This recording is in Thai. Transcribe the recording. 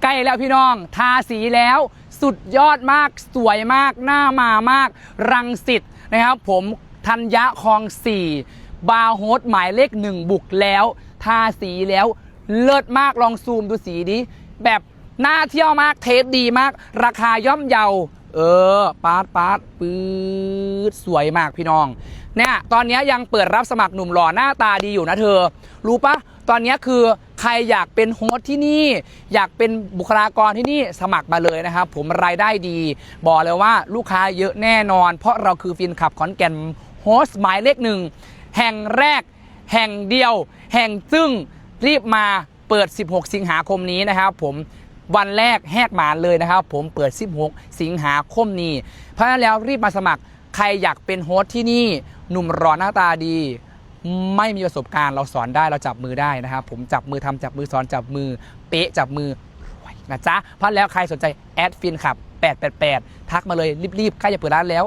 ล้แล้วพี่น้องทาสีแล้วสุดยอดมากสวยมากหน้ามามากรังสิตนะครับผมธัญญะคลอง4บาร์โฮสหมายเลข1บุกแล้วทาสีแล้วเลิศมากลองซูมดูสีดิแบบน่าเที่ยวมากเทสดีมากราคาย่อมเยาปาดปื๊ดสวยมากพี่น้องเนี่ยตอนนี้ยังเปิดรับสมัครหนุ่มหล่อหน้าตาดีอยู่นะเธอรู้ปะตอนนี้คือใครอยากเป็นโฮสที่นี่อยากเป็นบุคลากรที่นี่สมัครมาเลยนะครับผมรายได้ดีบอกเลยว่าลูกค้าเยอะแน่นอนเพราะเราคือฟินขับขอนแก่นโฮสหมายเลข1แห่งแรกแห่งเดียวแห่งซึ่งรีบมาเปิด16สิงหาคมนี้นะครับผมวันแรกแหกหมานเลยนะครับผมเปิด16สิงหาคมนี้เพราะฉะนั้นแล้วรีบมาสมัครใครอยากเป็นโฮสที่นี่หนุ่มรอหน้าตาดีไม่มีประสบการณ์เราสอนได้เราจับมือได้นะครับผมจับมือทำจับมือสอนจับมือเป๊ะจับมือรวยนะจ๊ะเพราะแล้วใครสนใจแอดฟินขับ888ทักมาเลยรีบๆใกล้จะเปิดร้านแล้ว